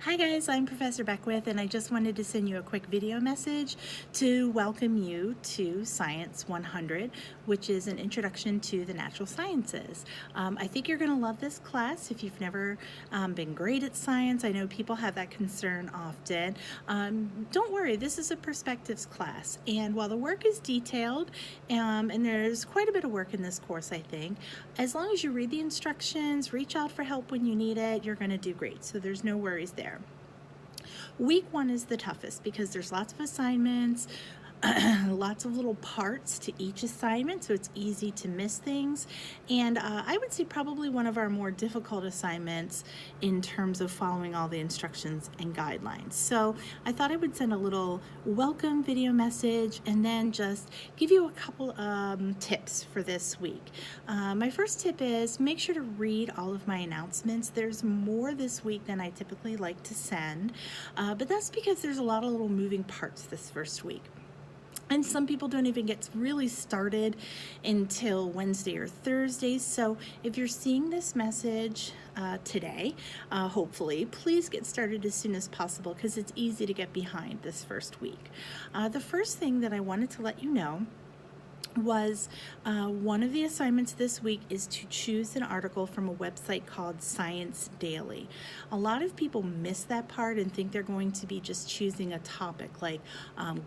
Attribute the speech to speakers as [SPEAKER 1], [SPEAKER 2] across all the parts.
[SPEAKER 1] Hi guys, I'm Professor Beckwith and I just wanted to send you a quick video message to welcome you to Science 100, which is an introduction to the natural sciences. I think you're going to love this class if you've never been great at science. I know people have that concern often. Don't worry, this is a perspectives class, and while the work is detailed and there's quite a bit of work in this course, I think, as long as you read the instructions, reach out for help when you need it, you're going to do great. So there's no worries there. Week one is the toughest because there's lots of assignments, lots of little parts to each assignment, so it's easy to miss things. And I would say probably one of our more difficult assignments in terms of following all the instructions and guidelines. So I thought I would send a little welcome video message and then just give you a couple tips for this week. My first tip is make sure to read all of my announcements. There's more this week than I typically like to send, but that's because there's a lot of little moving parts this first week. And some people don't even get really started until Wednesday or Thursday. So if you're seeing this message today, hopefully, please get started as soon as possible because it's easy to get behind this first week. The first thing that I wanted to let you know was one of the assignments this week is to choose an article from a website called Science Daily. A lot of people miss that part and think they're going to be just choosing a topic like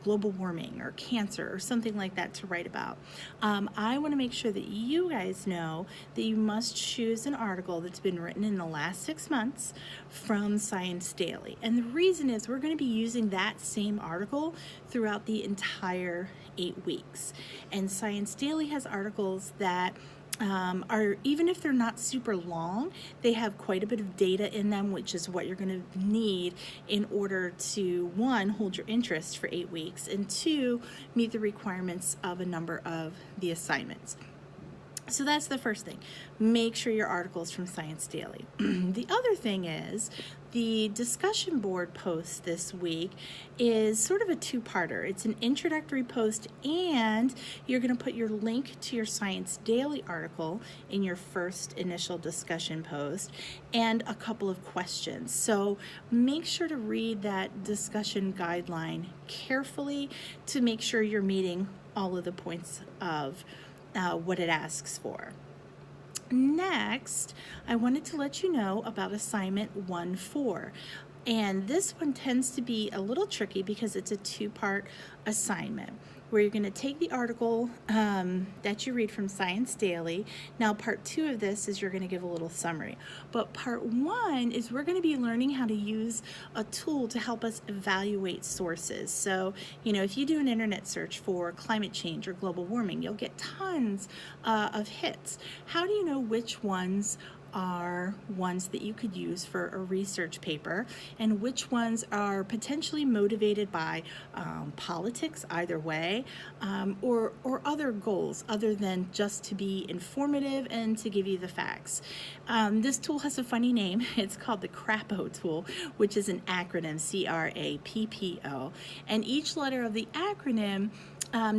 [SPEAKER 1] global warming or cancer or something like that to write about. I want to make sure that you guys know that you must choose an article that's been written in the last 6 months from Science Daily. And the reason is we're going to be using that same article throughout the entire 8 weeks. And Science Daily has articles that are, even if they're not super long, they have quite a bit of data in them, which is what you're going to need in order to, one, hold your interest for 8 weeks, and two, meet the requirements of a number of the assignments. So that's the first thing. Make sure your article is from Science Daily. The other thing is the discussion board post this week is sort of a two-parter. It's an introductory post, and you're going to put your link to your Science Daily article in your first initial discussion post and a couple of questions. So make sure to read that discussion guideline carefully to make sure you're meeting all of the points of what it asks for. Next, I wanted to let you know about assignment 1-4. And this one tends to be a little tricky because it's a two-part assignment where you're going to take the article that you read from Science Daily. Now, part 2 of this is you're going to give a little summary. But part 1 is we're going to be learning how to use a tool to help us evaluate sources. So, if you do an internet search for climate change or global warming, you'll get tons of hits. How do you know which ones are ones that you could use for a research paper and which ones are potentially motivated by politics either way, or other goals other than just to be informative and to give you the facts? This tool has a funny name. It's called the CRAPO tool, which is an acronym, CRAPPO, and each letter of the acronym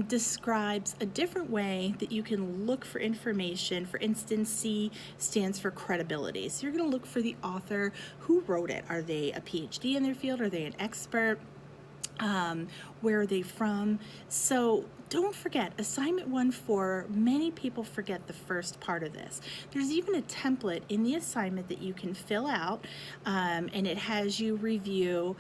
[SPEAKER 1] describes a different way that you can look for information. For instance, C stands for credibility. So you're going to look for the author, who wrote it. Are they a PhD in their field? Are they an expert? Where are they from? So don't forget, assignment 1-4, many people forget the first part of this. There's even a template in the assignment that you can fill out, and it has you review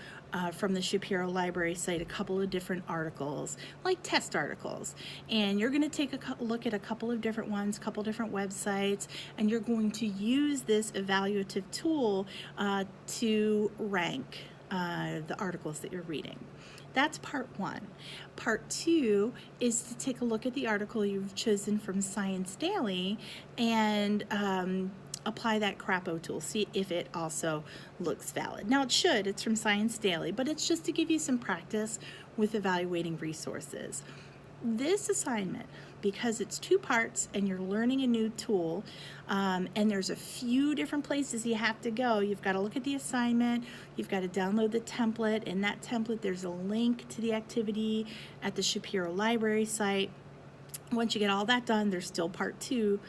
[SPEAKER 1] from the Shapiro Library site a couple of different articles, like test articles. And you're going to take a look at a couple of different ones, a couple different websites, and you're going to use this evaluative tool to rank the articles that you're reading. That's part 1. Part 2 is to take a look at the article you've chosen from Science Daily and apply that CRAPO tool, see if it also looks valid. Now it should, it's from Science Daily, but it's just to give you some practice with evaluating resources. This assignment, because it's 2 parts and you're learning a new tool, and there's a few different places you have to go. You've got to look at the assignment, you've got to download the template. In that template, there's a link to the activity at the Shapiro Library site. Once you get all that done, there's still part 2.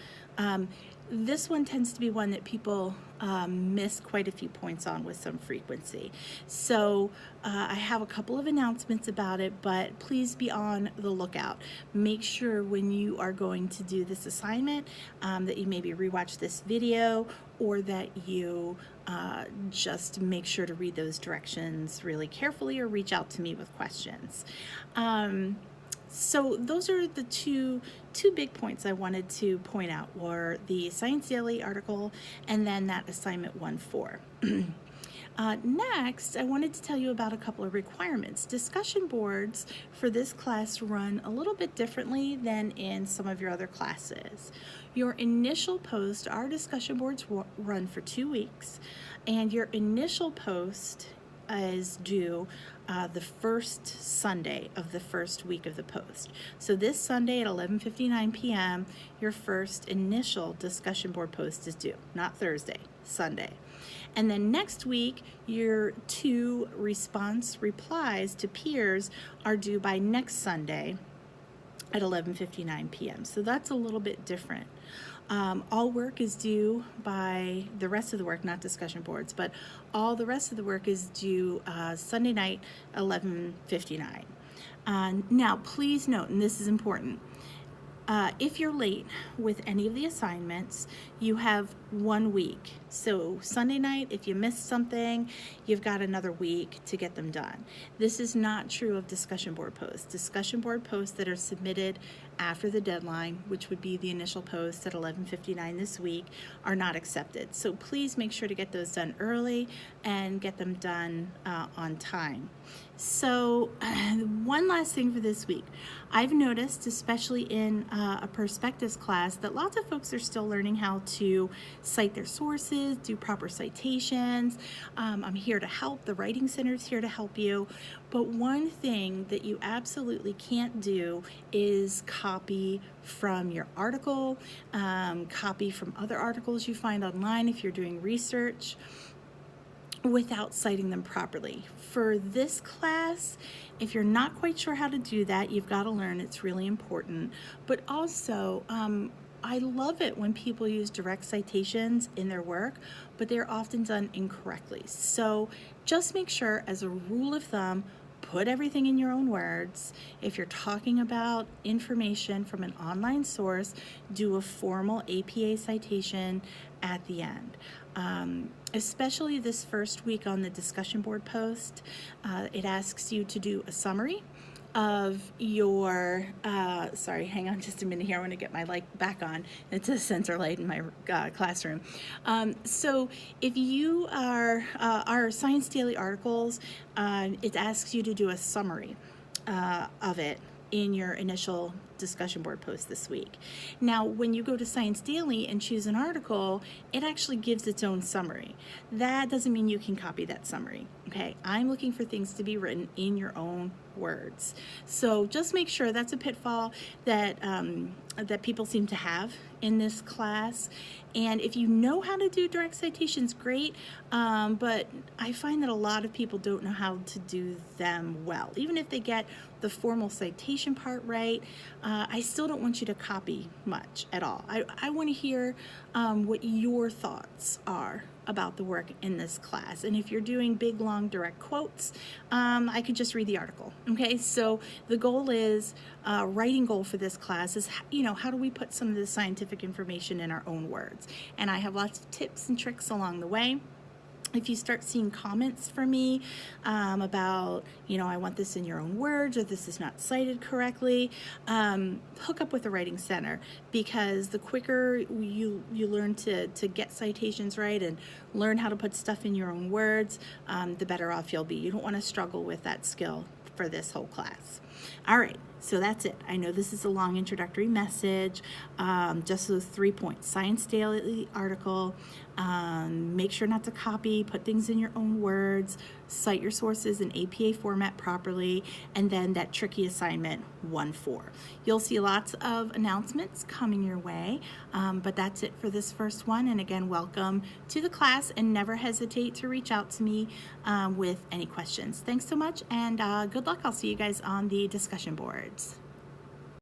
[SPEAKER 1] This one tends to be one that people miss quite a few points on with some frequency. So I have a couple of announcements about it, but please be on the lookout. Make sure when you are going to do this assignment that you maybe rewatch this video, or that you just make sure to read those directions really carefully, or reach out to me with questions. So those are the two big points I wanted to point out, were the Science Daily article and then that assignment 1-4. Next, I wanted to tell you about a couple of requirements. Discussion boards for this class run a little bit differently than in some of your other classes. Your initial post, our discussion boards run for 2 weeks, and your initial post is due the first Sunday of the first week of the post. So this Sunday at 11:59 p.m., your first initial discussion board post is due, not Thursday, Sunday. And then next week, your 2 replies to peers are due by next Sunday at 11:59 p.m. So that's a little bit different. All work is due by the rest of the work, not discussion boards, but all the rest of the work is due Sunday night, 11:59. Now, please note, and this is important, if you're late with any of the assignments, you have 1 week. So Sunday night, if you missed something, you've got another week to get them done. This is not true of discussion board posts. Discussion board posts that are submitted after the deadline, which would be the initial post at 11:59 this week, are not accepted. So please make sure to get those done early and get them done on time. So one last thing for this week. I've noticed, especially in a perspectives class, that lots of folks are still learning how to cite their sources, do proper citations. I'm here to help. The Writing Center is here to help you. But one thing that you absolutely can't do is copy from your article, copy from other articles you find online if you're doing research, without citing them properly. For this class, if you're not quite sure how to do that, you've got to learn. It's really important. But also, I love it when people use direct citations in their work, but they're often done incorrectly. So just make sure, as a rule of thumb, put everything in your own words. If you're talking about information from an online source, do a formal APA citation at the end. Especially this first week on the discussion board post, it asks you to do a summary of your, sorry, hang on just a minute here, I want to get my light back on. It's a sensor light in my classroom. So if you are, our Science Daily articles, it asks you to do a summary of it in your initial discussion board post this week. Now, when you go to Science Daily and choose an article, it actually gives its own summary. That doesn't mean you can copy that summary, okay? I'm looking for things to be written in your own words. So just make sure, that's a pitfall that that people seem to have in this class. And if you know how to do direct citations, great, but I find that a lot of people don't know how to do them well. Even if they get the formal citation part right, I still don't want you to copy much at all. I want to hear what your thoughts are about the work in this class. And if you're doing big, long, direct quotes, I could just read the article. Okay, so the goal is, writing goal for this class is, how do we put some of the scientific information in our own words? And I have lots of tips and tricks along the way. If you start seeing comments from me about, I want this in your own words, or this is not cited correctly, hook up with the Writing Center, because the quicker you learn to get citations right and learn how to put stuff in your own words, the better off you'll be. You don't want to struggle with that skill for this whole class. All right, so that's it. I know this is a long introductory message, just those 3 points. Science Daily article, make sure not to copy, put things in your own words, cite your sources in APA format properly, and then that tricky assignment 1-4. You'll see lots of announcements coming your way, but that's it for this first one. And again, welcome to the class, and never hesitate to reach out to me with any questions. Thanks so much, and good luck. I'll see you guys on the discussion boards.